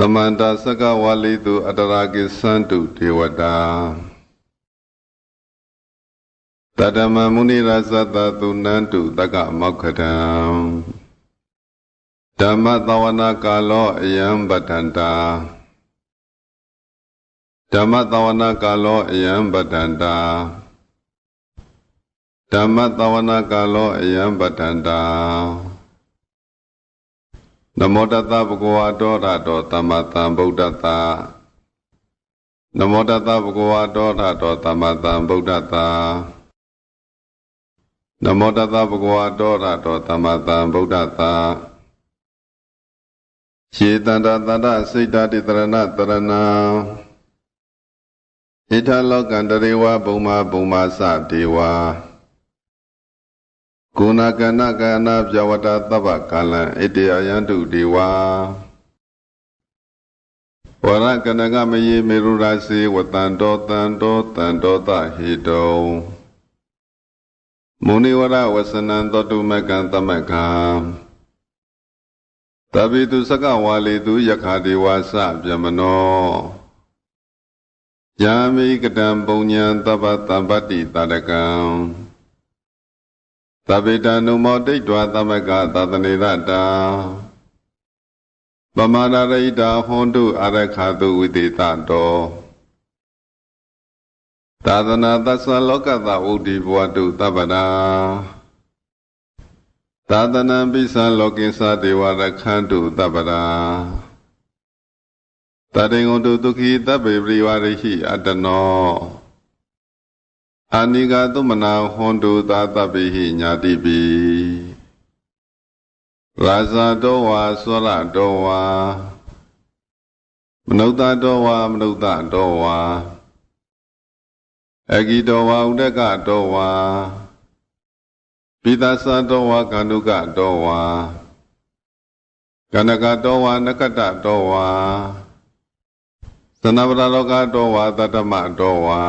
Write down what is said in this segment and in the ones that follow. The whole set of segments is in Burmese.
Tamanta Saka Walitu Ataraki Santu Dewata Tadama Muni Rasata Tunantu Taka Mokhatam Dhamma Tawana Kalo Ayam Batanta Dhamma Tawana Kalo Ayam Batanta Dhamma Tawana Kalo Ayam Batanta Namo Tata Bhagavato Rato Tamatan Buddhata Namo Tata Bhagavato Rato Tamatan Buddhata Namo Tata Bhagavato Rato Tamatan Buddhata Shitanda Tata Siddhati Tarana Tarana Ita Lokandarewa Bhuma Bhuma Sadewa Guna Gana Gana Vyavata Tava Kala Iti Ayantu Dewa Vara Ganaga Mayi Mirurasi Watando Tando Tando Tahito Muniwara Wasanando Tumakan Tamaka Tabitu Saka Walitu Yakhadi Wasa Vyamano Yami Kadam Bunyan Tava Tambati Tadakam Tabita Numoti Dwatamaka Tatanirata Bamararita Hondu Arakatu Viditato Tadana Tasa Lokata Udi Buatu Tabada Tadana Bisa Lokisa Devarakhantu Tabada Tadingundu Tuki Tabibriwarihi Adano Aniga Tumana Hondu Tatabihi Nyadibi Raza Dowa Swara Dowa Manuta Dowa Manuta Dowa Agi Dowa Udaka Dowa Pidasa Dowa Kanuka Dowa Kanaka Dowa Nakata Dowa Sanavraloka Dowa Tatama Dowa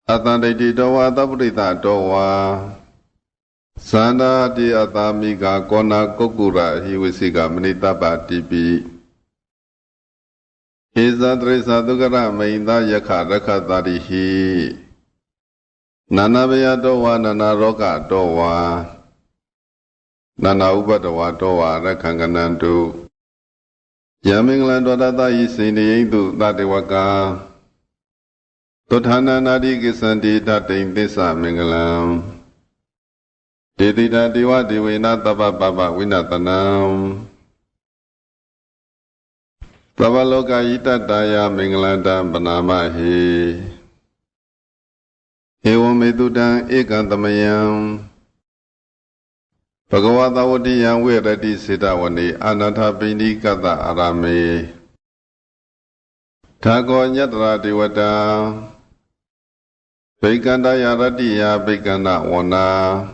Atanditi Dowa Tabrita Dowa Sanda Di Atamiga Kona Kokura Hiwisiga Manitaba Tibi Izadri Sadugara Mainda Yakha Rakhatarihi Nanabaya Dowa Nana Roka Dowa Nana Ubadawa Dowa Rakhanganandu Yaminglan Dodata Isini Indu Tadewaka Totana Nadi Gisanti Tatin Disa Mingalam Didida Diwa Diwina Taba Baba Winatanam Tabaloka Ita Daya Mingalanda Banamahi Ewomedudan Ekantamayam Bhagavata Wadiyam Virati Siddhavani Anatha Bindi Kata Arame Thago Nyatra Diwata Bhikanda Yaratiya Bhikanda Wana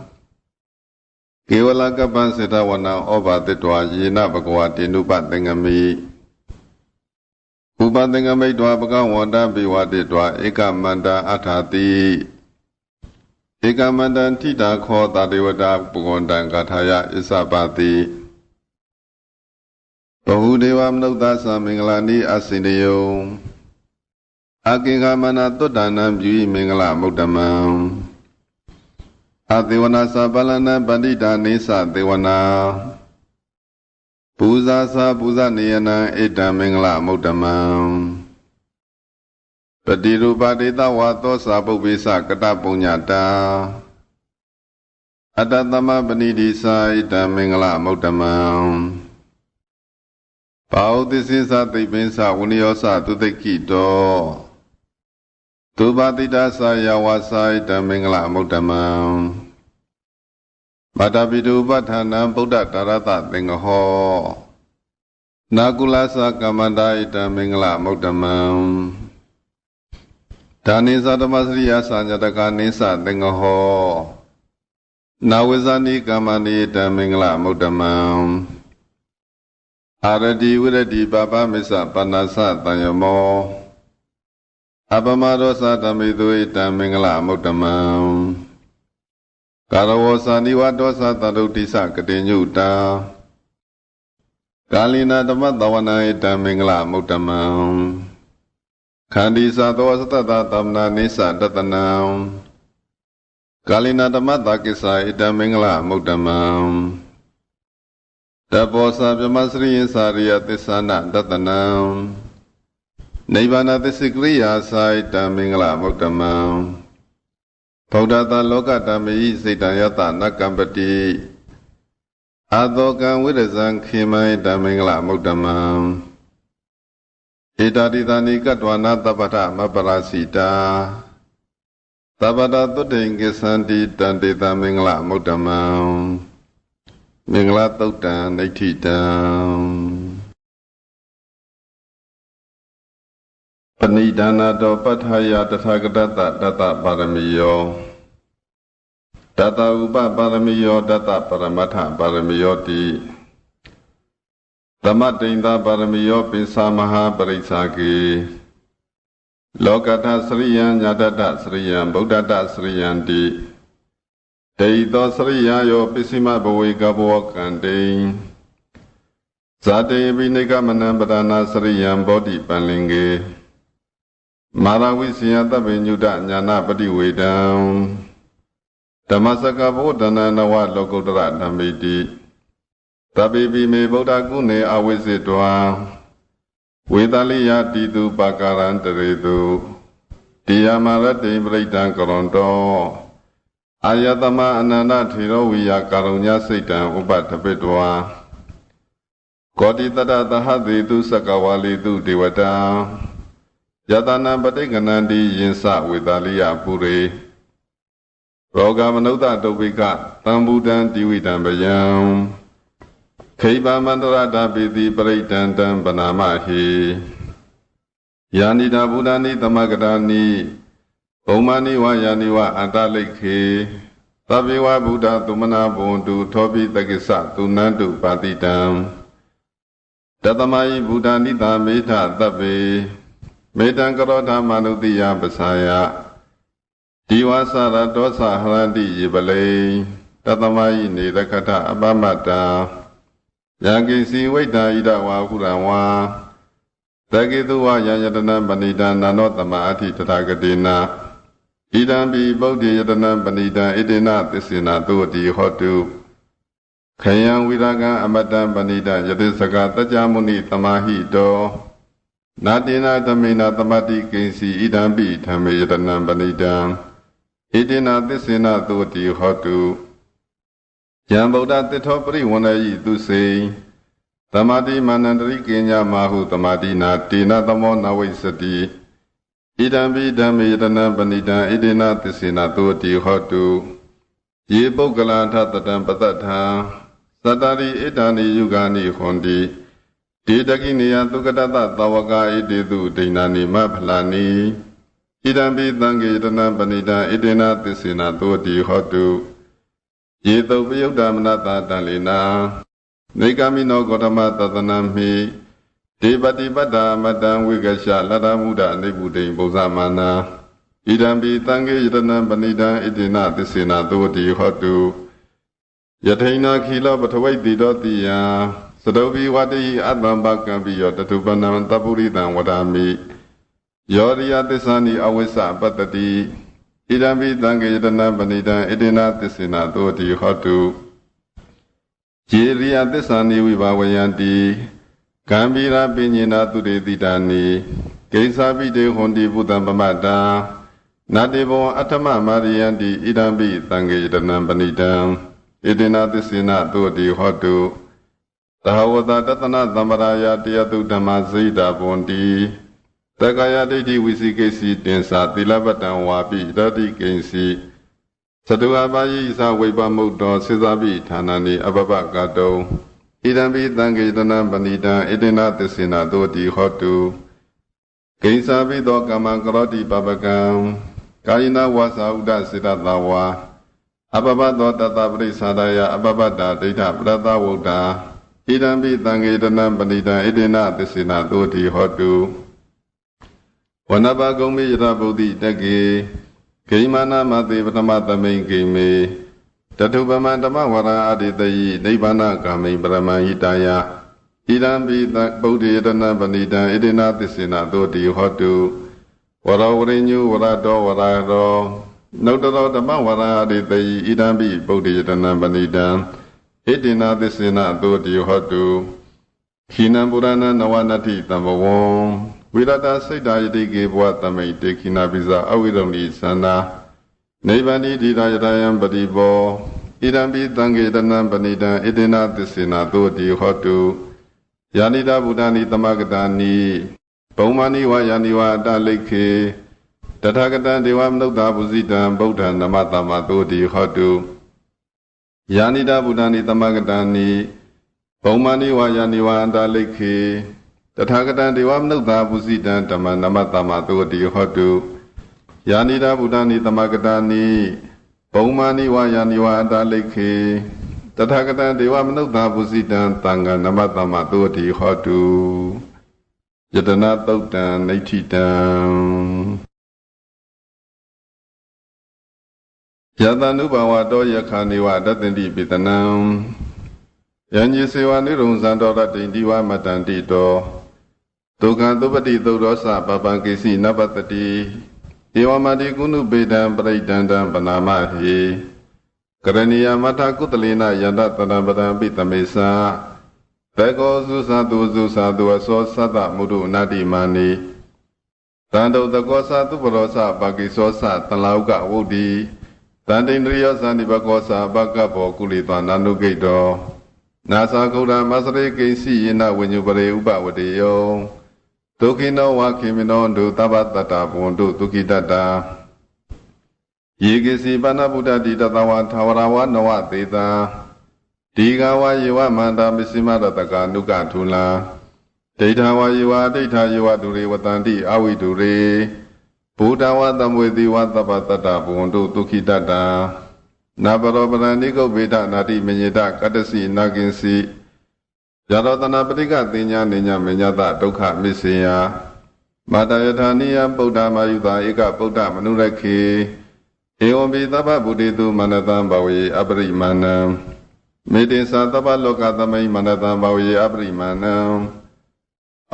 Kevala Kapan Siddha Wana Oba Titwa Yena Bhagavati Nupatengami Upatengami Dwa Bhagavata Bhiwati Dwa Ekamanda Athati Ekamanda Tita Kho Tadiwata Bhagavata Kathaya Isabati Bahudeva Mnudasa Mingalani Asiniyo Akingamana Tudanam Jui Mingala Mudamam Adiwana Sabalana Bandita Nisa Dewana Puza Sa Puza Niyana Ida Mingala Mudamam Padiru Padita Wato Sabubisa Kata Punyata Adatama Banidisa Ida Mingala Mudamam Paudisisa Tibinsa Uniosa Tudekito Tubadita Sayawasa Damingla Mudamam Badabidu Batana Buddha Tarata Tingaho Nakulasa Kamanda Damingla Mudamam Danisa Damasriya Sanjataka Nisa Tingaho Nawizani Kamani Damingla Mudamam Aradi Viradi Baba Misa Panasa Tanyamo Abamadosa Tamidu Itamingla Mudamam Karawosa Niwadosa Tarutisa Katinyuta กาลินาธรรมตวนาอิตังมงคลมุตตมังขันติสาตัวสัตตะตัมนานิสะตัตนังกาลินาธรรมตากิสาอิตังมงคลมุตตมังตะโพสะพมสริยสาริยติสานะตัตนังနိဗ္ဗာန်သစ္စိကရိယာဆိုင်တံမင်္ဂလာမုတ္တမံဗုဒ္ဓတာလောကတမေဤစိတ်တံယတနကံပတိအာသောကံဝိရဇံခေမံတံမင်္ဂလာမုတ္တမံဧတာတိသာနိကတ္တဝနာတပ္ပထမပ္ပရာစီတာသဗ္ဗတသုတ္တိံကိသန္တိတံတေတံမင်္ဂလာမုတ္တမံမင်္ဂလာသုတ်တံဒိဋ္ဌိတံပဏိဒါနာတောပဋ္ဌာယတထာဂတတတတပါရမီယောတတဥပပါရမီယောတတပရမတ္ထပါရမီယောတိသမတိန်သာပါရမီယောပိသမဟာပရိစ္ဆာကေလောကထစရိယံညာတတစရိယံဗုဒ္ဓတစရိယံတိတေသောစရိယယောပိစိမဘဝေကဘောကံတေဇာတေပိနိကမနံပဒနာစရိယံဘောဓိပန္လင်ကေမာရဝိစီယတဗ္ဗညုတညာနာပတိဝေဒံဓမ္မစကဗုဒ္ဓနာနဝလောကုတ္တရဓမ္မိတိတပိပိမေဗုဒ္ဓကုဏေအဝိစေတောဝေတလိယတိတုပကာရံတရေတုတိယမရတိပရိဒံကရွန်တောအာယတမအနန္တထေရဝိယကာရုညစိတ်တံဥပတပိတောကောတိတတသဟတိတုစကဝါလိတုဒေဝတာယတနာပဋိကဏန္တိယင်္စဝေတလိယပုရိရောဂမနုဿတုပိကတံဘူတံတိဝိတံပယံခိဗာမန္တရတာပိတိပရိတံတံပနာမဟိယာနိတာဘုဒ္ဓနိသမဂတာနိဘုံမနိဝယာနိဝအန္တလိခေသဗ္ဗေဝဗုဒ္ဓသုမနာဘုံတုသောပိတကိစ္စသူနန္တုပါတိတံတသမယိဘုဒ္ဓနိတာမေထသဗ္ဗေမေတံကရောဓမနုတိယပစာယဒီဝါစရဒောသဟရန္တိယေပလေတသမယိနေရခထအပမတ္တာယံကိစီဝိတ္တာဣဒဝါဟုရံဝါသကေတုဝယံယတနံပဏိတံနာနောတမအဋ္ဌိတထာဂတိနာဣဒံပိဗုဒ္ဓေယတနံပဏိတံဣတိနသစ္စေနာတုတိဟောတုခယံဝိရာဂံအမတံပဏိတံယတိစကတကြမုနိသမာဟိတောနာတိနာသမေနာသမတိကိဉ္စီဣဒံပိဓမ္မေယတနံပဏိတံဣတိနာသစ္စေနာတုတိဟောတုယံဗုဒ္ဓတိထောပရိဝန္ဒယိသူစေသမတိမာနန္တရိကိညာမာဟုသမတိနာတေနသမောနဝိစတိဣဒံပိဓမ္မေယတနံပဏိတံဣတိနာသစ္စေနာတုတိဟောတုယေပုဂ္ဂလာထတတံပတ္ထံသတ္တရိဣဒာနိယုဂာနိဟွန်တိဒေတကိနေယသုကတတသဝကာဣတိတုဒိဏာနိမဖလာနိဣဒံပိသံဃေတနံပဏိတံဣတိနာသစ္စေနာတုတိဟောတုယေတုပယုဒ္ဓမနတတံလေနာနေကမိနောဂေါတမသတနံမိဒေပတိပတ္တာမတံဝိကရှလတ္တမုဒ္ဒအိဗုဒိံပုဇ္ဇမာနာဣဒံပိသံဃေယတနံပဏိတံဣတိနာသစ္စေနာတုတိဟောတုယထိန်နာခိလောပထဝိတိတောတိယသတုပိဝတိအတ္တံဘကံပိယောတတုပနံတပုရိတံဝဒာမိယောရိယသစ္စာနိအဝိစ္စပတ္တိဣဒံပိသံဃေယတနံပဏိတံဣတိနာသစ္စေနာတုတိဟောတုယေရိယသစ္စာနိဝိဘာဝယံတိကံပိရာပိညေနာသူရေတိတာနိကိစ္ဆာပိတေဟွန်တိဘုဒ္ဓံပမတ္တာနာတေဘောအထမမာရိယံတိဣဒံပိသံဃေယတနံပဏိတံဣတိနာသစ္စေနာတုတိဟောတုသဟဝတတတနာသမ္ပရာယတယတုဓမ္မစိတဗွန်တိတက္ကယဒိဋ္ဌိဝိသိကိစီတင်္စာသီလပတံဝါပိတတိကိဉ္စီသတုအပါယိသဝိပမုတ်တောစေသပိဌာနာနိအပပကတုံဣဒံပိသံဃေတနံပဏိတံဣတိနာသစ္စေနာတုတိဟောတုကိဉ္စာပိသောကမ္မကရောတိပပကံကာယနာဝါစာဥဒ္ဒစေတသဝါအပပသောတတပရိသဒယအပပတ္တဒိဋ္ဌပရတဝုဒ္ဓဣဒံပိသံဃေတနံပဏိတံဣတိနာသစ္စေနာတုတိဟောတုဝနဘဂုံမိယတဗုဒ္ဓိတကေဂိမာနမသေပထမသမိန်ဂိမေတထုပမံဓမ္မဝရအတိတယိနိဗ္ဗာနကာမိပရမဟိတယဣ ဣဒံပိတံဗုဒ္ဓေတနာပဏိတံဣတိနာသစ္စေနာသောတိဟောတုဝရဝရိညုဝရတောဝရရောနုတ္တရောဓမ္မဝရအရိတေဣဒံပိဗုဒ္ဓေတနာပဏိတံဣတိနာသစ္စေနာသောတိဟောတုခိနံပုရဏနဝနတိတံဘဝံဝိရတစိတ်တာယတိကေဘဝသမိတ်တေခိနာပိဇာအဝိရုဏိသန္နာနိဗ္ဗာန်တိဒီရာယတယံပတိဘောဣဒံပိသံဃေတနံပဏိတံဣတိနာသစ္စေနာသောတိဟောတုယာနိတာဗုဒ္ဓနိသမဂတာနိဘုံမာနိဝယာနိဝအတလိခေတထာဂတံဒေဝမနုဿာပုဇိတံဗုဒ္ဓံနမတမသောတိဟောတုယာနိတာဗုဒ္ဓနိသမဂတာနိဘုံမာနိဝယာနိဝအတလိခေတထာဂတံဒေဝမနုဿာပုဇိတံဓမ္မနမတမသောတိဟောတုယာနိတာဗုဒ္ဓနိသမဂတာနိဘုံမာနိဝယာနိဝအတလိခေတထာဂတံဒေဝမနုဿာပုဇိတံသံဃာနမတမသောတိဟောတုယတနာသုတ်တံနိဋ္ဌိတံယတနုဘဝတောယခာနိဝတတ္တိပိတနံယံညေစေဝနိရုံဇံတော်ရတိန္ဒီဝမတန္တိတောဒုက္ခသုပတိသုရောစပပံကိစီနပတတိဧဝမတိကုဏုပေတံပရိဒန္တံပနာမဟိကရဏီယမထကုတလေနယန္တတံပဒံပိတမေသဘေကောစုသတုစုသတုအသောသတ္တမုဒုနာတိမာနိတန္တုတကောသသူပရောသပါကိသောသတံလောကဝုဒ္ဓိတန္တိန္ဒရိယောသန္တိဘကောသဘကဘောကုလိတောနာနုဂိတောနာသဂௌရမစရေကိစီယေနဝိညုပရေဥပဝတေယောဒုခိနောဝခိမိနောဒုသဗ္ဗတတ္တဘဝန္တုဒုခိတတ္တယေကိစီပဏဗုဒ္ဓတိတတဝါသာဝရဝနဝသေတာဒီဃဝယေဝမန္တာမစ္စည်းမရတကာနုကထုလံဒိဋ္ဌဝယေဝအဋ္ဌယေဝဒုရေဝတန္တိအဝိဒုရေဘုဒ္ဓဝတံဝေတိဝသဗ္ဗတတ္တဘဝန္တုဒုခိတတ္တနာပရောပရဏိကုဗ္ဗေဒနာတိမညေတကတ္တစီနာကင်စီယရောတနာပဋိကသိညာနေညာမညတဒုက္ခမစ္ဆေယမာတယထာနိယဗုဒ္ဓမာယုတာဧကဗုဒ္ဓမနုရခေဧဝံပိသဗ္ဗဗုဒ္ဓေတုမနတံဘဝေအပရိမာဏံမေတ္တေသသဗ္ဗလောကသမိမနတံဘဝေအပရိမာဏံ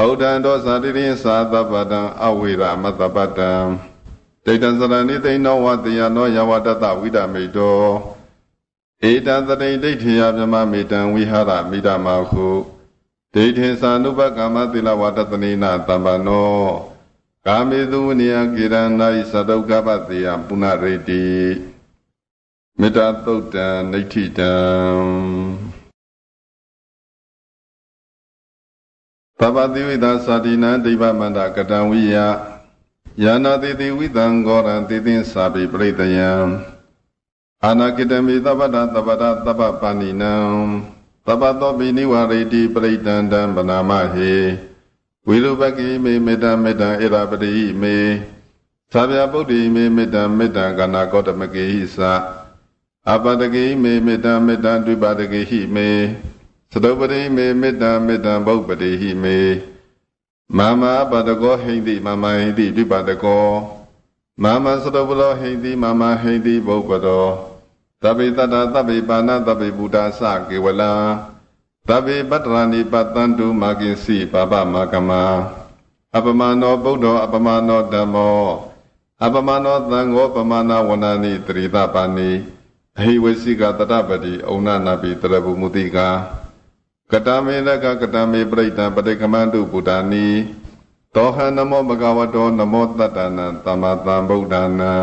ဩဒံတောဇာတိရိသသဗ္ဗတံအဝေရမတ္တပတံဒိဋ္ဌံစရဏိသိဏောဝတေယနောယဝတတဝိဒမေတောဧတံသတိဒိဋ္ဌိယမြမမေတံဝိဟာရမိဒမဟုဒိဋ္ဌိသ ानु ပကမ္မတိလဝတတနိနာတမ္ပနောကာမေသူဝနိယကေရဏိသတုကပတေယပုဏ္ဏရေတိမေတ္တာသုတ်တံနိဋ္ဌိတံသဗ္ဗတိဝိသသာတိနံဒိဗ္ဗမန္တကတံဝိယယာနာတိတိဝိသံဂောရံတိသိသာပိပရိတယံအာနာကိတမေသဗ္ဗတသဗ္ဗတသဗ္ဗပါဏိနံသဗ္ဗသောပိနိဝရေတိပရိတန္တံပနာမဟေဝိရုပကိမေမေတ္တမေတ္တဧရာပတိမေသာဗျာပုဒ္ဓိမေမေတ္တမေတ္တကနာကောတမကေဟိသအပတကိမေမေတ္တမေတ္တဒွိပါတကိဟိမေသတုပတိမေမေတ္တမေတ္တဘုပ္ပတိဟိမေမာမပတကောဟိန္တိမာမဟိန္တိဒွိပါတကောမာမသတုပလောဟိန္တိမာမဟိန္တိဘုပ္ပတောသဗ္ဗေတတ္တသဗ္ဗေပါဏသဗ္ဗေဘုဒ္ဓသကေဝလံသဗ္ဗေပတ္တရာနိပတ္တန္တုမာကိစီပါပမကမအပမနောဗုဒ္ဓောအပမနောဓမ္မောအပမနောသံဃောပမနာဝနာနိတရိသပါဏိအဟိဝေစီကတတပတိဩနနာပိတရဗုမုတိကာကတမေလကကတမေပရိတံပတိကမန္တုဗုဒ္ဓာနိတောဟံနမောဘဂဝတောနမောတတ္တနံသမ္မာသမ္ဗုဒ္ဓနာ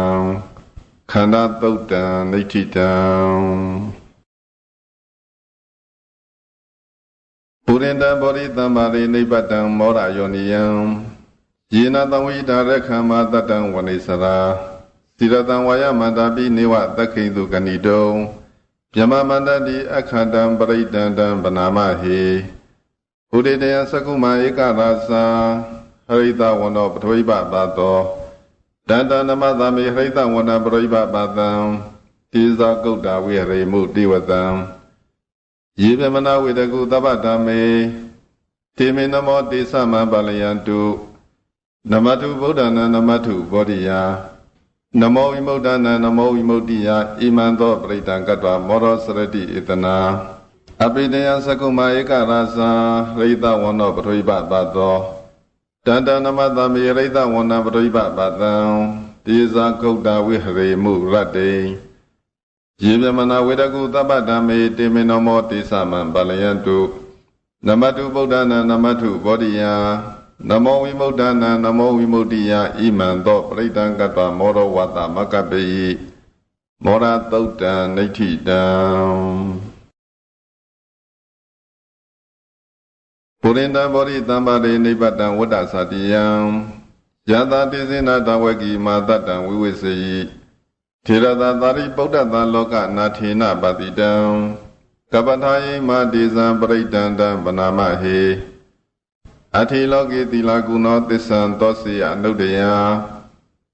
ခန္ဓာသုတ်တံနိဋ္ဌိတံပုရိန္ဒဘောရိသမ္မာရိနိဗ္ဗတံမောရယောနိယံယေနသံဝိဒါရခမ္မာတတံဝနိစရာသီရတံဝါယမန္တာပိနေဝသက္ခိတုကဏိတုံဗျမမန္တတိအခန္တံပရိတန္တံပနာမဟေဥဒေတယသကုမာဧကရာသဟရိတဝနောပထဝိပပါတောတန္တနမသမေဟရိတဝနပရိပပါတံတိဇာကုတ္တဝိဟရိမုတိဝတံယေဗမနာဝေတကုသဗ္ဗဓမ္မေတေမေနမောတေသမံပါလယံတုနမတုဗုဒ္ဓနာနမတုဘောဓိယာနမောဝိမု ဒ္ဒနာနမောဝိမု ဒ္ဓိယဣမံသောပရိတံကတ္တမောရောစရတိဧတနာ အပိတယသကုမာဧကရသရိတဝန္နောပရိပပသောတန္တနမတမေရိတဝန္နပရိပပတံတေဇာကုတ်တာဝိဟရေမှုရတ္တေယေပြမနာဝေဒကုသဗ္ဗဓမ္မေတေမေနမောတိသမံပလယံတုနမတုဗုဒ္ဓနာနမတုဘောဓိယနမောဝိမု ddha နာနမောဝိမု ddhi ယဣမံသောပရိတံကတ္တမောရဝတ္တမကပေယိမောရသုတ်တံနိဋ္ဌိတံပုရိန္ဒဘောဓိတံပါရိနိဗ္ဗတံဝတ္တသတိယံယတာတိစေနတဝကိမာတတံဝိဝိစေယိထေရတာသာရိပုတ္တသလောကနာထေနပတိတံကပ္ပထာယိမာတိဇံပရိတံတံဗနာမဟေအထေလောကေတိလာကုဏောသစ္ဆံသောစေယအနုတ္တယ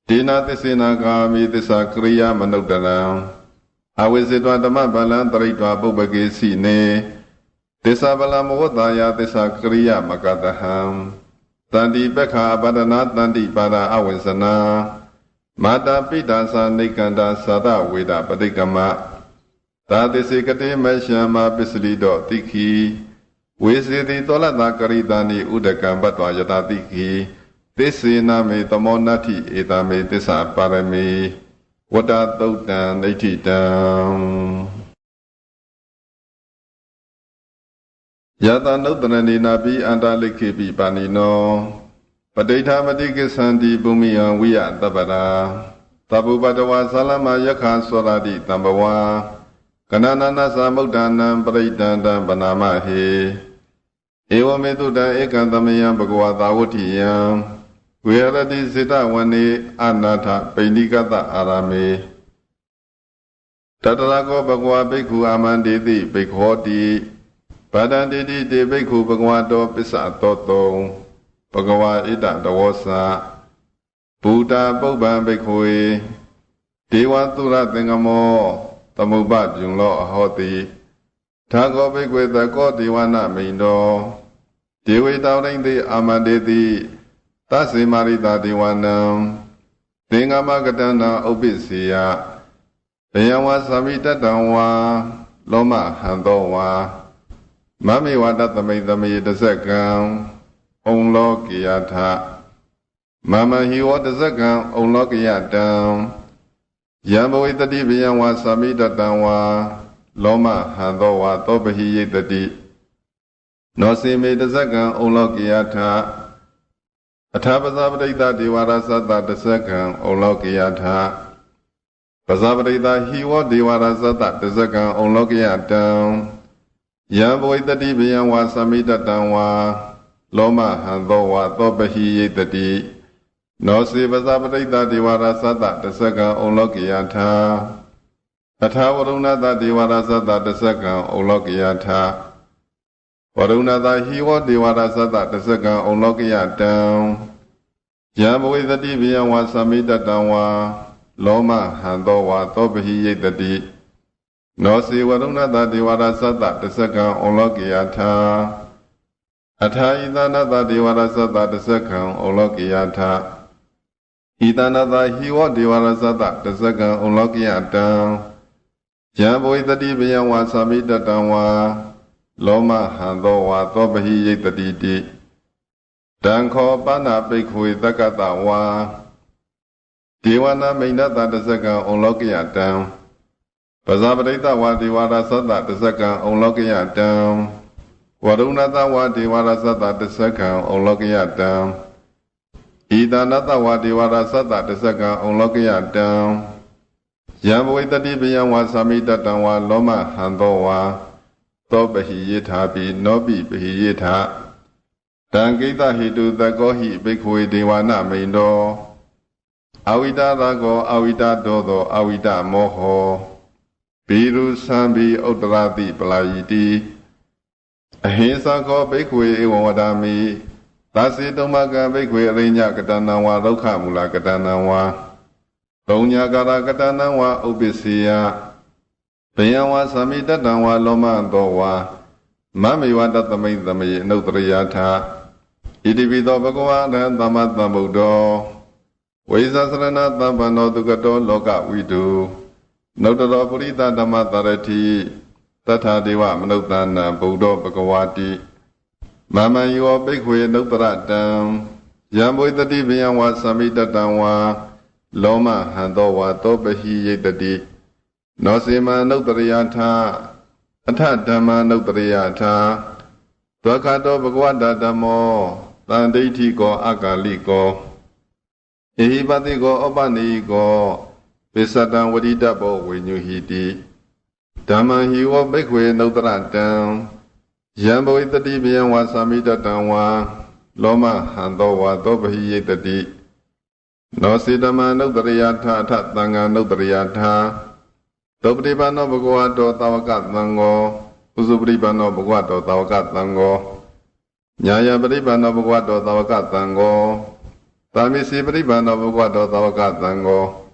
ဒေနာသစ္စေနာကာမိသစ္စာကရိယာမနုတ္တရံအဝိဇ္ဇေတဓမ္မဗလံတရိတ္တပုပ္ပကေစီနေသစ္စာဗလံမဝတ္တယသစ္စာကရိယာမကတဟံတန္တိပက္ခအပဒနာတန္တိပါဒအဝိဇ္ဇနာမာတာပိတာသနိကန္တာသာဒဝေဒပတိကမသာသစ္စေကတိမရှံမာပစ္စလိတောတိခိဝေစေတိတောလတာကရိတာနိဥဒကံပတ္တဝယတာတိခိသစ္စေနမေသမောနတ္ထိဧတမေသစ္စာပါရမေဝတ္တသုတ်တံနိဋ္ဌိတံယတနုတ္တရဏေနာပိအန္တလိခေပိပါဏိနောပဋိဋ္ဌမတိကိသန္တိပုမိယံဝိယတပ္ပရာသဗ္ဗုပတဝါသလမယက္ခသောရတိတံဘဝကနနနသမုဒ္ဒနာပရိတံတံဗနာမဟေဧဝမေတုတံဧကံသမယံဘဂဝါသာဝတိယံဝေရတိစေတဝနေအနာထပိဏိကတအာရမေတတရာကောဘဂဝါဘိက္ခုအာမန္တေတိဘိက္ခောတိဗဒံတေတိတေဘိက္ခုဘဂဝါတောပစ္စသောတောဘဂဝါဣတတဝောသဘူတာပုဗ္ဗံဘိက္ခွေဒေဝသုရသင်္ကမောသမုပ္ပပြုံလောအဟောတိထာဂောဘိက္ခွေသကောဒေဝနာမိန်တောဒေဝေတောရိန်တိအာမန္တေတိသစေမာရိတာဒေဝနံသင်္ကမကတန္တံဥပ္ပစ္စေယဘယံဝါသမိတတံဝါလောမဟံသောဝါမမေဝတသမိသမေတဇကံဩလောကိယထမမဟိဝတဇကံဩလောကိယတံယံဘဝိတတိဘယံဝါသမိတတံဝါလောမဟံသောဝါသောပဟိယိတတိနောစေမေတဇကံဩလောကိယထအထာပဇာပရိတဒေဝရသတ္တတဇကံဩလောကိယထပဇာပရိတဟိဝဒေဝရသတ္တတဇကံဩလောကိယတံယံဘဝိတတိဘယံဝါသမိတတံဝါလောမဟံသောဝါသောပဟိယိတတိနောစေပဇာပရိတဒေဝရသတ္တတဇကံဩလောကိယထအထာဝရုဏတဒေဝရသတ္တတဇကံဩလောကိယထဝရုဏတဟိဝဒေဝရသတ္တတဇကံဩလောကိယတံယံဘဝိတတိဘယံဝါသမိတတံဝါလောမဟံသောဝါသောပဟိယိတတိနောစေဝရုဏတဒေဝရသတ္တတဇကံဩလောကိယထအထာဣသနတဒေဝရသတ္တတဇကံဩလောကိယထဣသနတဟိဝဒေဝရသတ္တတဇကံဩလောကိယတံယံဘဝိတတိဘယံဝါသမိတတံဝါလောမဟံသောဝါသောပဟိယိတတိတိတံခောပနာပိက္ခွေတက္ကတဝါဒေဝနာမိဏတတဇကံဩလောကိယတံပဇာပရိတဝါဒေဝရသတ္တတဇကံဩလောကိယတံဝရုဏတဝါဒေဝရသတ္တတဇကံဩလောကိယတံဣဒနတဝါဒေဝရသတ္တတဇကံဩလောကိယတံယံဘဝိတတိဘယံဝါသမိတတံဝါလောမဟံသောဝါသောပဟိယိထာပိနောပိပဟိယိထတံကိတဟိတုသကောဟိဘိက္ခွေဒေဝနာမိန်တောအဝိတသကောအဝိတတောသောအဝိတမောဟောဘိရုသံဘိဥတ္တရတိပလာယိတိအဟိသကောဘိက္ခွေဧဝံဝဒာမိသစေတုမကံဘိက္ခွေအရိညကတဏံဝါဒုက္ခမူလကတဏံဝါသုံးညာကာရကတဏံဝါဥပ္ပစ္စေယဘယံဝါသမိတတံဝါလောမသောဝါမမေဝတသမိသမေအနုတ္တရယထဣတိပိသောဘဂဝါရံသမ္မသမ္ဗုဒ္ဓောဝိဇာစရဏသမ္ပန္နောဒုက္ကတောလောကဝိတုနုတ္တရောပုရိသဓမ္မတရတိ Tata Deva Manutana Buddha Bhagavati Mama Yo Bhikkhve Nuttaratam Yambuytati Bhyawa Samitatanwa Loma Handowa Tobahi Yetati Nosima Nuttariyatha Atha Dhamma Nuttariyatha Dvakato Bhagavata Dhammo Tanditi Ko Akali Ko Ehipati Ko Opani Ko Visatan Vadidabo Vinyuhiti Dhamma Hiwa Bhikkhve Nuttaratam Yambuytati Bhyawa Samitatanwa Loma Handowa Tobahi Yetati Nosidama Nuttariyatha Atha Thanga Nuttariyatha Dobdipano Bhagavato Tavakat Tango Usubripano Bhagavato Tavakat Tango Nyaya Bripano Bhagavato Tavakat Tango Tamisi Bripano Bhagavato Tavakat Tango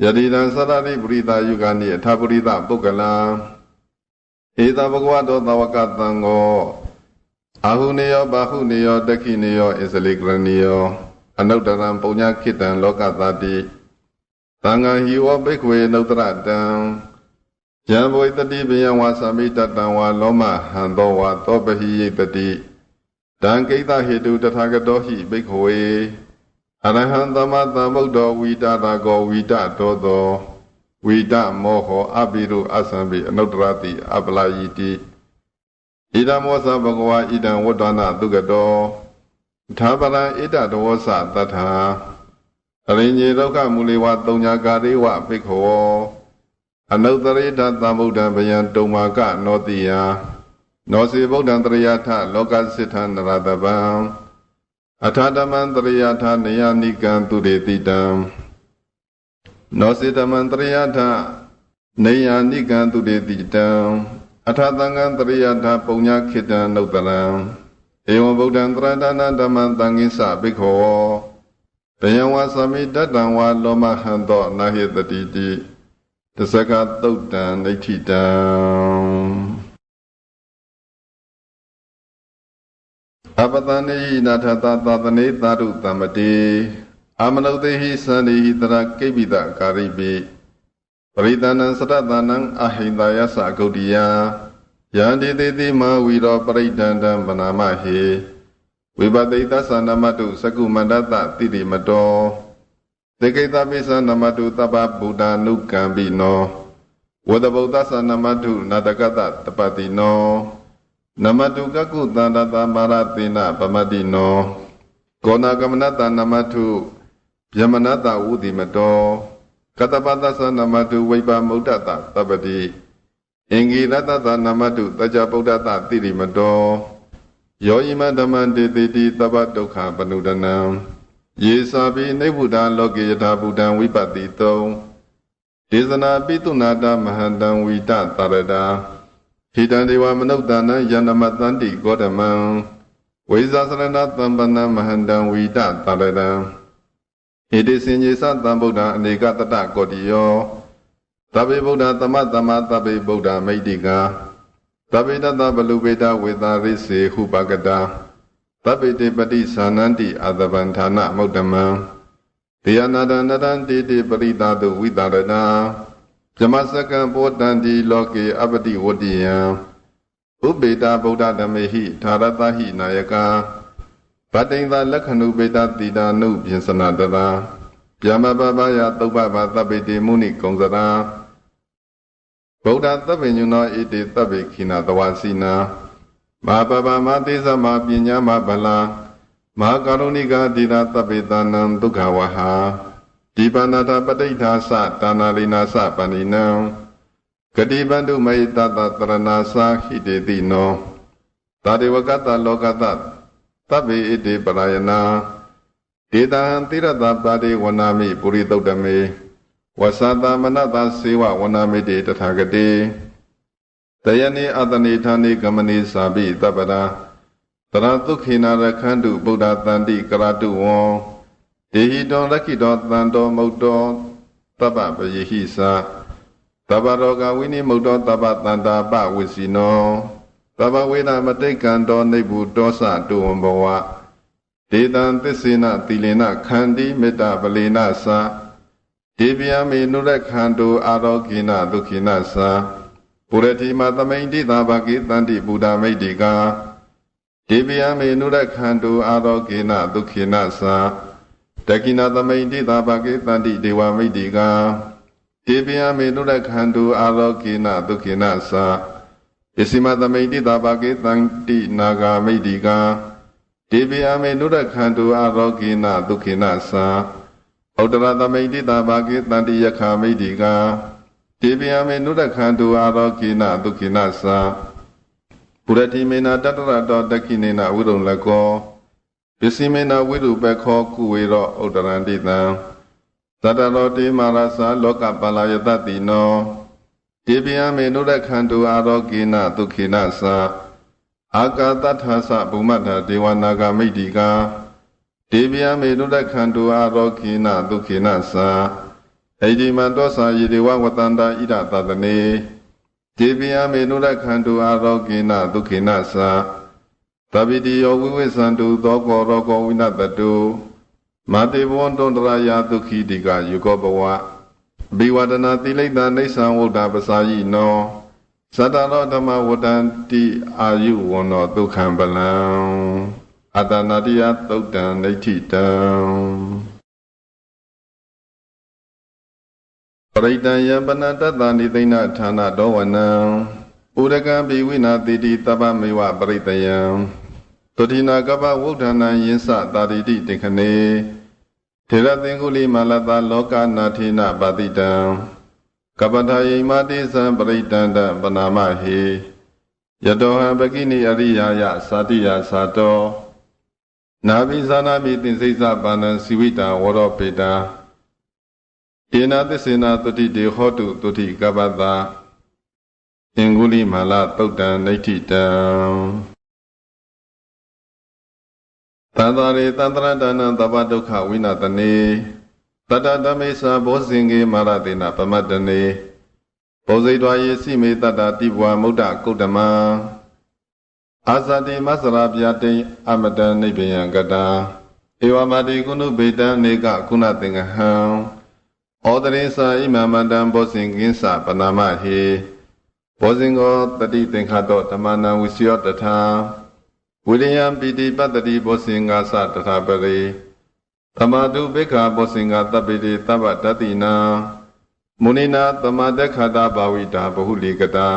Yadidan Sarari Burita Yugani Athaburita Bukala Ita Bhagavato Tavakat Tango Ahuniyo Bahuniyo Dakiniyo Isalikraniyo Anaudaram Punya Kitan Lokatati Tanga Hiwa Bhikkhve Nuttaratam Yambuytati Bhyawa Samitatanwa Loma Handowa Tobahi Yetati Dankita Hetu Tathagatohi Bhikkhve Arahant Dhamma Buddha Vidata Go Vida Dodo Vida Moho Abiru Asambi Anuttarati Ablayiti Idam Wasa Bhagava Idam Wadana Dugato Thabara Ida Dawasa Tatha Arinye Loka Muliwa Tonya Gariwa Bhikkhve Anuttarita Buddha Bhayan Tomaka Notiya Nosi Buddha Triyatha Loka Siddha Naradabam Athadaman Triyatha Nayanikan Tudetitam Nosidaman Triyatha Nayanikan Tudetitam Athadangan Triyatha Punya Khitan Nuttaram Ewa Buddha Tradana Dhaman Tangisa Bhikkhve Bhayawa Samitatanwa Loma Hando Nahitati Tasaka Tautan Nititam Apatani Nathata Tatane Taru Tamati Amanodehi Sani Hidra Kebida Karibi Paritanan Satatanang Ahindaya Sakodiya Yandi Didi Mawiro Paritandam Banamahi Vibadita Sanamatu Sakumandata Tiri Mato Deketa Bisa Namatu Taba Buddha Nukambino Wadabuddha Sanamatu Nadakata Tapatino Namatu Kaku Tandata Maratina Pamadino Kona Kamanata Namatu Yamanata Udimato Katapata Sanamatu Vipa Mudata Tabati Ingi Ratata Namatu Taja Buddhata Tiri Mato Yoima Damante Titi Tabadokha Panudanam Yesabi Nebuddha Loki Yatha Buddha Vipatito Desana Pitunada Mahandam Vita Tarada Hidandewa Manudana Yanamatanti Godamam Vizasarana Tambana Mahandam Vita Tarada Hidisinjisa Tambuddha Anikatata Godiyo Tabi Buddha Tamatama Tabi Buddha Maidika Tabi Tata Balubeda Vidarisi Hupagada Tabi Dipati Sananti Adavantana Mudama Diyanada Nadanti Paritadu Vidarada Jamasaka Bodhanti Loki Abadi Wadiya Ubeda Buddha Damehi Taratahi Nayaka Patinda Lakhanu Beda Tida Nu Pinsanadara Yamababaya Tobaba Tabidi Muni Kongzara Buddha Tabinyuna Iti Tabikina Tawasina Mababa Matisa Mapinya Mabala Mahakarunika Dira Tabitanam Dukhawaha Dipanata Patita Sa Tanarina Sa Paninam Kadibandu Maitata Taranasa Hidetino Tadivakata Lokata Tabi Iti Parayana Ditahan Tirata Padi Wanami Puritodame Wasata Manata Siwa Wanami De Tathagati Dayani Adani Thani Kamani Sabi Tabada Taratukhina Rakhandu Buddha Tandi Karatu Won Dehidon Rakidon Tando Modo Taba Bayihisa Tabaroga Wini Modo Taba Tanda Ba Wisino Taba Weda Matekando Nebu Dosa Duombawa Dedan Tisina Tilina Khandi Meta Balina Sa Devyami Nurakhandu Arokina Dukhina Sa ပုရတိမသမိန်တိသာဘကိတန္တိဘုဒ္ဓမိတ်တိကာဒေဝယမေနုရခန္တုအာရောကေနဒုက္ခိနသာတကိနသမိန်တိသာဘကိတန္တိဒေဝမိတ်တိကာဒေဝယမေနုရခန္တုအာရောကေနဒုက္ခိနသာပစ္စည်းမသမိန်တိသာဘကိတန္တိနာဂမိတ်တိကာဒေဝယမေနုရခန္တုအာရောကေနဒုက္ခိနသာဩတရသမိန်တိသာဘကိတန္တိယခာမိတ်တိကာဒေဝယမေနုရခန္တုအာရောကေနဒုက္ခိနသာပုရတိမေနတတရတောတခိနေနဝိရုံလကောပစ္စည်းမေနဝိရုပခောကုဝေရောဩတရန္တိတံသတ္တရောတေမာရသလောကပလာယတတိနောဒေဝယမေနုရခန္တုအာရောကေနဒုက္ခိနသာအာကာတထသဗုမတ္ထဒေဝနာဂမိတ်တိကာဒေဝယမေနုရခန္တုအာရောကေနဒုက္ခိနသာဣတိမတောသာယေဒေဝဝတန္တာဣဒသတနေဒေဝယမေနုရခန္တုအာရောကေနဒုက္ခိနသာသဗ္ဗိတိယောဝိဝိသန္တုသောကောရောကောဝိနတတုမာတေဘဝန္တုန္တရာယဒုက္ခိတိကယုကောဘဝဘိဝဒနာတိလိတ္တနေသံဝုဒ္ဓပစာယိနောသတ္တရောဓမ္မဝတ္တံတိအာယုဝန္နောဒုက္ခံပလံအတနာတိယသုတ်တံဒိဋ္ဌိတံပရိတံယံပနတတ္တနိသိဏဌာနတောဝနံဥရကံပိဝိနာတိတိတပ္ပမေဝပရိတယံတုတိနာကပ္ပဝုဒ္ဓနာယင်းစတာတိတိတေခနေထေရသင်္ကုလိမာလတလောကနာထေနပါတိတံကပ္ပထာယိမတိသံပရိတန္တပနာမဟေယတောဟံပကိနိအရိယာယသာတိယသာတောနာဘိဇာနာမိသင်္စိစပါဏံစီဝိတံဝရောပေတာဧနာသစ္စေနာတုတိတေဟောတုတုတိကပ္ပတာသင်္ကုလိမာလသုတ်တံဒိဋ္ဌိတံသန္တာရေသန္တရဒါနံသဗ္ဗဒုက္ခဝိနာတနေတတဓမ္မေသာဘောဇင်ကေမာရတေနပမတ္တနေဘောဇိတွာယေစီမေတတ္တတိဘဝမုဒ္ဒကုတ္တမအာဇတိမသရာပြတိအမတံနိဗ္ဗယံကတာဧဝမတိကုဏုဘေတံနေကကုဏသင်္ကဟံဩတရေသာဣမမတံဘောဇင်ကင်းစပနာမဟေဘောဇင်ကောတတိသင်္ခတောဓမ္မနံဝိစယောတထာဝိရိယံပိတိပတ္တိဘောဇင်္ဂသတထာပရိသမာတုဘိက္ခာဘောဇင်္ဂတပိတိသဗ္ဗတတိနာမုနိနာသမာတက္ခတာဘာဝိတာဘဟုလိကတာ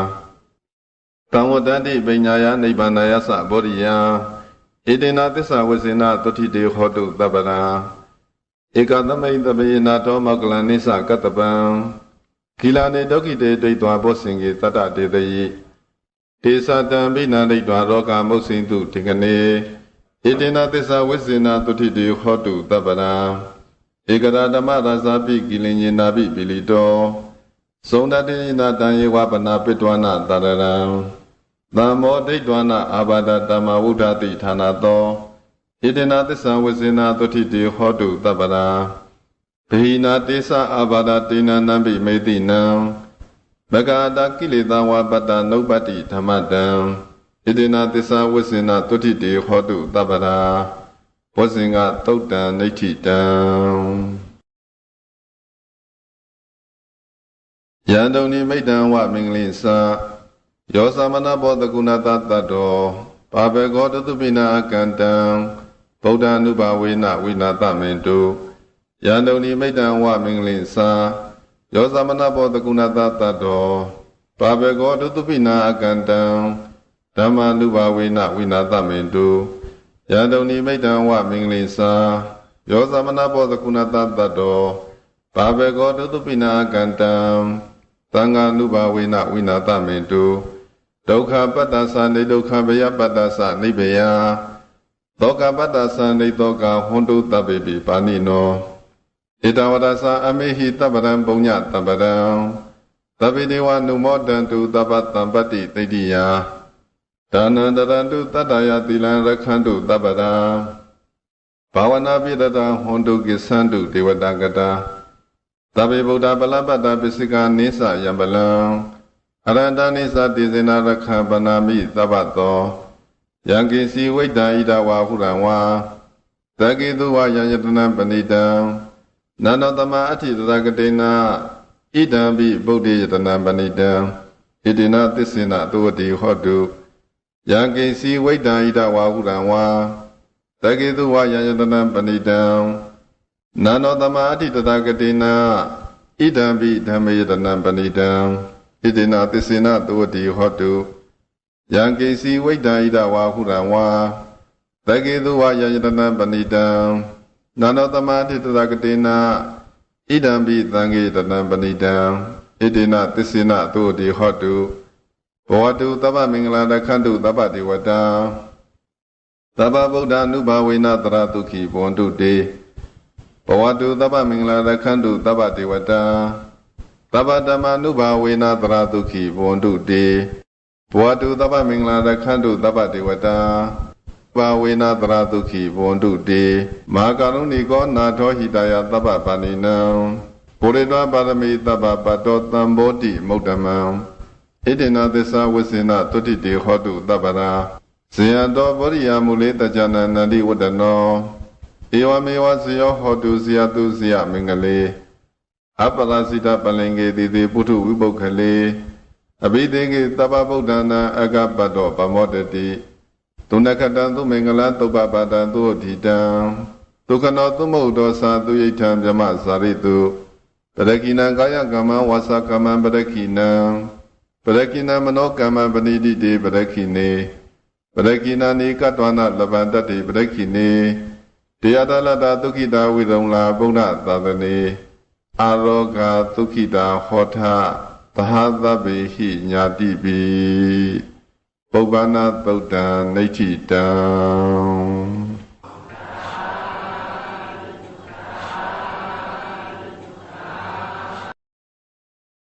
သံဝတ္တန္တိပညာယနိဗ္ဗာနယသဘောရိယံဣတိနာသစ္စာဝဇ္ဇနာတုတိတေဟောတုသဗ္ဗရာဧကသမိန်တပေနာတောမောကလနိသကတ္တပံကိလာနေဒုက္ခိတေဒိဋ္ဌဝဘောဇင်္ဂေတတ္တတေတယိတေသတံဘိနာဒိဋ္ဌဝရောဂမုတ်စိန်တုတေကနေဣတိနာသစ္စာဝဇ္ဇနာတုတိတေဟောတုသဗ္ဗရာဧကရာဓမ္မရာဇာပိကိလင်ညေနာပိပိလိတောသုံးတတိနာတံယေဝပနာပိတဝနာတရရံသံမောဒိဋ္ဌဝနာအာဘာဒတမဝုဒ္ဓတိဌာနတောဣတိနာသစ္စာဝဇ္ဇနာတုတိတေဟောတုသဗ္ဗရာဘိနာတေသအာဘာဒတေနနံပိမေတိနံဘဂာတာကိလေသာဝပတ္တနုပ္ပတ္တိဓမ္မတံဣတိနာသစ္စာဝဇ္ဇနာတုတိတေဟောတုသဗ္ဗရာဘောဇင်္ဂသုတ်တံဒိဋ္ဌိတံယန္တုန်နိမိတ္တံဝမင်္ဂလိသာယောသမနဘောတကုဏတတတ္တောပါဘေကောတတုပိနာအကန္တံဗုဒ္ဓ ानु ဘာဝေနဝိနာတမေတုယန္တုန်နိမိတ္တံဝမင်္ဂလိသာယောသမနဘောတကုဏတတတ္တောပါဘေကောတတုပိနာအကန္တံဓမ္မာနုဘာဝေနဝိနာတမေတုယန္တုန်နိမိတ္တံဝမင်္ဂလိသာယောသမနဘောတကုဏတတတ္တောပါဘေကောတတုပိနာအကန္တံသံဃာနုဘာဝေနဝိနာတမေတုဒုက္ခပတ္တသနေဒုက္ခဘယပတ္တသနိဗ္ဗယသောကပတ္တသနေသောကဟွန်တုတပ္ပိပိပါဏိနောဧတဝရသအမေဟိတပ္ပရံပုညတပ္ပရံသဗ္ဗေဒေဝနုမောတံတုသဗ္ဗတံပတ္တိသိတိယဒါနံတရံတုတတ္တယသီလံရခန္တုတပ္ပရံဘာဝနာပိတတံဟွန်တုကိသန္တုဒေဝတာကတာသဗ္ဗေဗုဒ္ဓပလပ္ပတ္တပိစိကာနိသယံပလံအရန္တနိသတိစေနာရခပနာမိသဗ္ဗတောယံကိစီဝိတ္တဣဒဝါဟုရံဝါသကိတုဝယံယတနံပဏိတံနန္ဒတမအဋ္ဌိတရကတေနဣဒံပိဗုဒ္ဓေယတနံပဏိတံဧ တိနာသစ္စေနသုဝတိဟောတုယံကိစီဝိတ္တဣဒဝါဟုရံဝါတကေတုဝါယယတနံပဏိတံနာနောတမအဋ္ဌိတတကတိနာဣဒံပိဓမ္မေယတနံပဏိတံတိနာသစ္စေနသုဝတိဟောတုယံကိစီဝိတ္တဣဒဝါဟုရံဝါတကေတုဝါယယတနံပဏိတံနာနောတမအဋ္ဌိတတကတိနာဣဒံပိသံဃေတနံပဏိတံတိနာသစ္စေနသုဝတိဟောတုဘောတုသဗ္ဗမင်္ဂလာတခန္တုသဗ္ဗဒေဝတာသဗ္ဗဗုဒ္ဓ ानु ဘာဝေနတရတုခိဘဝန္တုတေဘောတုသဗ္ဗမင်္ဂလာတခန္တုသဗ္ဗဒေဝတာသဗ္ဗဓမ္မာ ानु ဘာဝေနတရတုခိဘဝန္တုတေဘောတုသဗ္ဗမင်္ဂလာတခန္တုသဗ္ဗဒေဝတာဘာဝေနတရတုခိဘဝန္တုတေမဟာကရုဏီကောနာထောဟိတယသဗ္ဗပါဏိနံပုရိသပါရမိသဗ္ဗပတ္တောသံဘောတိမုဒ္ဓမံဣတိနာသစ္စာဝိစေနတုတိတေဟောတုသဗ္ဗရာဇေယတောဗောရိယမူလေတကြနန္တတိဝတ္တနောဧဝမေဝဇယောဟောတုဇယတုဇယမင်္ဂလေအပရာစိတပလင်္ကေတိတိပုထုဝိပုခ္ခလေအဘိသေကေသဗ္ဗဗုဒ္ဓနာအကပတ္တောဗမောတတိသုဏခတံသုမင်္ဂလသုပ္ပပါတံသုဋ္ဌိတံဒုက္ခနောသုမုဒ္ဒောသာသူယိဋ္ဌံဗြဟ္မဇာရိတုပရကိနံကာယကမ္မဝါစာကမ္မပရကိနံပရကိနမနောကမ္မပဏိတိတေပရကိနေပရကိနာနိကတ္တဝနာလဗန္တတိပရကိနေတရားတလတာဒုက္ခိတာဝိရုံလာဗုဒ္ဓသာသနေအာရောဂဒုက္ခိတာဟောထသဟသဗ္ဗေဟိညာတိပိပုဗ္ဗနာသုတ်တံနိဋ္ဌိတံ